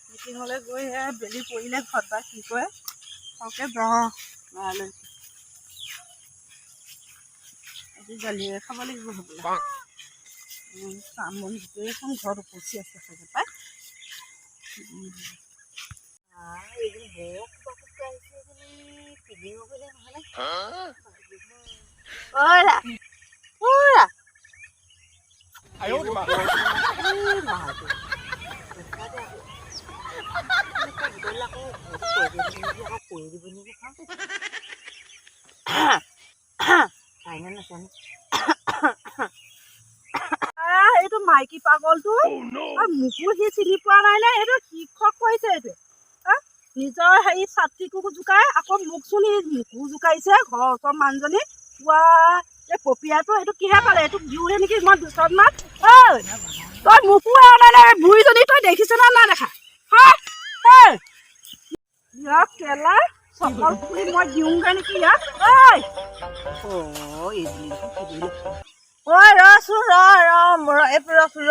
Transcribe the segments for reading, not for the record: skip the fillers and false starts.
মিটিঙলৈ গৈ বেলি পৰিলে ঘৰত বা কি কয় তাকে আজি দালিয়ে খাব লাগিব হ'বলা কাম বন গোটেইখন ঘৰত উপচি আছে চাগে পাই এইটো মাইকী পাগলটো মোকো সি চিনি পোৱা নাই নে এইটো শিক্ষক কৈছে এইটো নিজৰ হেৰি ছাত্ৰীকো জোকাই আকৌ মোকচোন সি মোকো জোকাইছে ঘৰৰ ওচৰৰ মানুহজনী পুৱা এই পপিয়াটো এইটো কিহে পালে এইটো দিওঁহে নেকি মই দুচত মাত তই মোকো এৰা নাই বুঢ়ীজনী তই দেখিছ না নাই দেখা ইয়াক কেলা চকল ফুলি মই দিওঁগে নেকি ইয়াক ৰচোন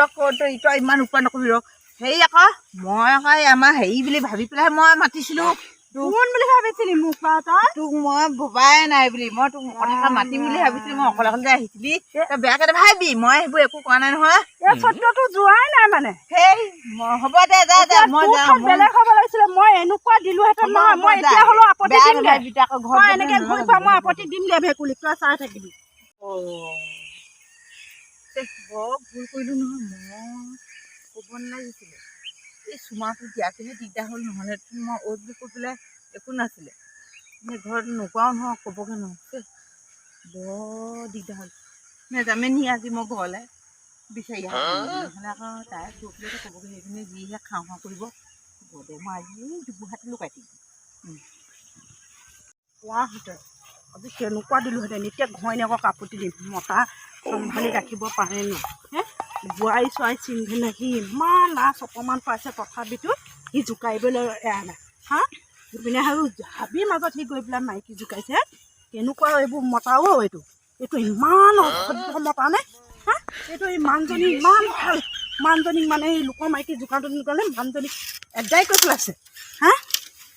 তই ইমান উৎপাদন নকৰিবি হেৰি আকৌ মই আকৌ আমাৰ হেৰি বুলি ভাবি পেলাই মই মাতিছিলো কোন বুলি ভাবিছিলি মোক তই তোক মই ভবাই নাই বুলি মই তোক কথা মাতিম বুলি ভাবিছিলো মই অকলে অকলে আহিছিলি তই বেয়াকে নাভাবিবি মই সেইবোৰ একো কোৱা নাই নহয় এই চত্ৰটো যোৱাই নাই মানে সেই হ'ব দে যা মই যাওঁ বেলেগ হ'ব লাগিছিলে মই এনেকুৱা দিলোহেঁতেন নহয় মই এতিয়া হ'লেও আপত্তি দিম মই এনেকে ঘূৰি পাওঁ মই আপত্তি দিম দে ভেকুলী তই চাই থাকিবি বৰ ভুল কৰিলো নহয় মই ক'ব নালাগিছিলে এই চুমাটো দিয়াখিনি দিগদাৰ হ'ল নহ'লে মই অ'ত বুলি কৈ পেলাই একো নাছিলে ঘৰত নোকোৱাও নহয় ক'বগৈ নহয় বৰ দিগদাৰ হ'ল নেযামে নি আজি মই ঘৰলৈ বিচাৰি নহ'লে আকৌ তাই কৈ পেলাই ক'বগৈ সেইখিনি যিহে খাওঁ খাওঁ কৰিব হ'ব দে মই আজি দুবুহাতে লুকাই দিম কোৱাহেঁতেন আজি কেনেকুৱা দিলোহেঁতেন এতিয়া ঘৈণীয়েকক আপত্তি দিম মতা চম্ভালি ৰাখিব পাৰে ন বোৱাৰী চোৱাৰী চিন্ধি নাই সি ইমান লাজ অকণমান পাইছে তথাপিতো সি জোকাৰিবলৈ এৰা নাই ইপিনে আৰু হাবিৰ মাজত সি গৈ পেলাই মাইকী জোকাইছে কেনেকুৱা এইবোৰ মতাও এইটো ইমান অসভ্য মতা নে এইটো এই মানুহজনী ইমান ভাল মানুহজনীক মানে এই লোকৰ মাইকী জোকাওঁতে কাৰণে মানুহজনীক এদাই কৰি পেলাইছে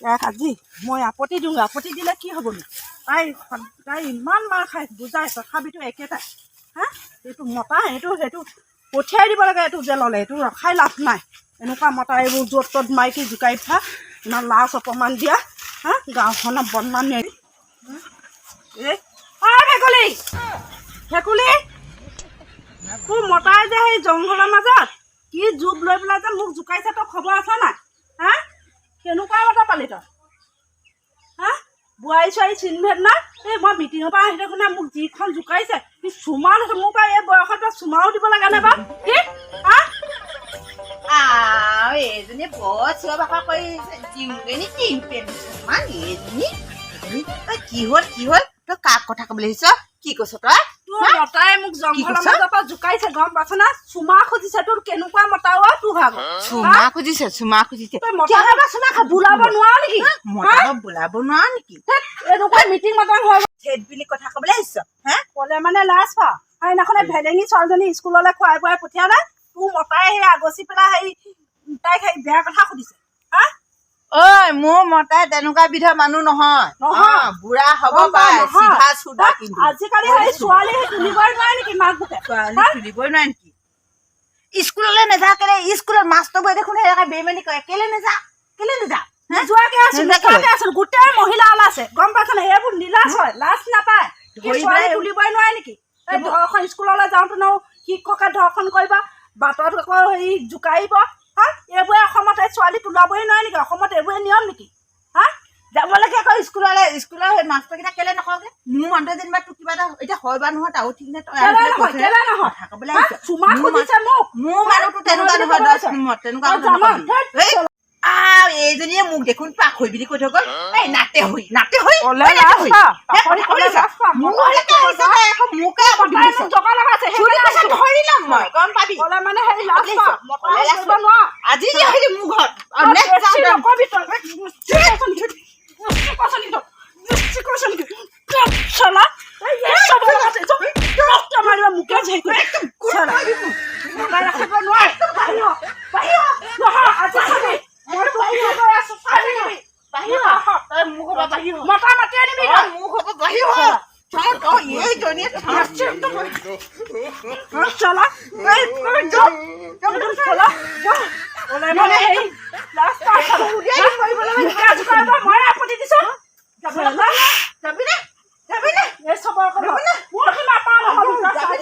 ইয়াক আজি মই আপত্তি দিওঁ আপত্তি দিলে কি হ'বনো তাই ইমান মাৰ খাই বুজাই তথাপিতো একেটাই এইটো মতা সেইটো পঠিয়াই দিব লাগে এইটো জেললৈ এইটো ৰখাই লাভ নাই এনেকুৱা মতা এইবোৰ য'ত ত'ত মাইকী জোকাই থোৱা ইমান লাজ অপমান দিয়া গাঁওখনত বদনাম নেৰি ভেকুলী তোৰ মতাই যে সেই জংঘলৰ মাজত কি জোপ লৈ পেলাই যে মোক জোকাইছে তই খবৰ আছে নাই কেনেকুৱা মতা পালি তই বোৱাৰী ছোৱাৰী চিনভেদ নাই এই মই মিটিঙৰ পৰা আহি থাকোঁ মোক যিখন জোকাইছে সি চুমা লৈছে মোৰ পৰা এই বয়সত তই চুমাও দিব লাগে নে বাৰু কি এইজনী বৰ চিঞৰ বাখৰ কৰি দিওঁগে নেকি এইজনী কি হ'ল তই কাক কথা ক'বলৈ আহিছ কি কৈছ তই তোৰ মতাই মোক জংঘলৰ মাজৰ পৰা জোকাইছে গম পাইছ না চুমা খুজিছে তোৰ কেনেকুৱা মতা তোৰ ভাগ চুমা খুজিছে বোলাব নোৱাৰ নেকি বোলাব নোৱাৰ নেকি এনেকুৱা মিটিং মতা হয় ঠেট বুলি কথা ক'বলৈ আহিছ ক'লে মানে লাজ পা সেইদিনাখনে ভেলেঙি ছোৱালীজনী স্কুললৈ খুৱাই বুৱাই পঠিয়ালে তোৰ মতাই সেই আগচি পেলাই তাইক সেই বেয়া কথা সুধিছে মোৰ মতাই তেনেকুৱা বিধৰ মানুহ নহয় বুঢ়া হ'ব পাৰে আজিকালি ছোৱালী তুলিবই নোৱাৰে নেকি মাক বুকে তুলিবই নোৱাৰে নেকি স্কুললৈ নেযাওঁ কেলে স্কুলত মাষ্টৰবোৰে দেখোন সেই বেইমানি কৰে কেলে নেযা যোৱাকে আছো গোটেই মহিলা ওলাইছে গম পাইছ নে এইবোৰ নিলাজ হয় লাজ নাপায় ছোৱালী তুলিবই নোৱাৰে নেকি ধৰ্ষণ স্কুললৈ যাওঁতে ন শিক্ষকে ধৰ্ষণ কৰিব বাটত আকৌ হেৰি জোকাৰিব এইবোৰে অসমত ছোৱালী তোলাবই নোৱাৰে নেকি অসমত এইবোৰে নিয়ম নেকি যাব লাগে আকৌ স্কুলৰ সেই মাষ্টৰকেইটা কেলে নকওঁগে মোৰ মনতে যেনিবা তোক কিবা এটা এতিয়া হয় বা নহয় তাও ঠিক নাই এইজনীয়ে মোক দেখোন পাখৈ বুলি কৈ থৈ গ'ল এই নাতে হৈ ধৰি ল'ম মই গম পাবি আজি যে আহিলি মোৰ ঘৰত আৰু নেক্সট বেছি যাওঁতে নকবি তই চলা মাৰিলে মোকে ঝেৰি কৰি ৰাখিব নোৱাৰে মতা মাতি আনিবি চলা মানে হেৰি মই আপত্তি দিছো যাবিনে এই চবৰ মোৰ সীমা পাৰ নহয়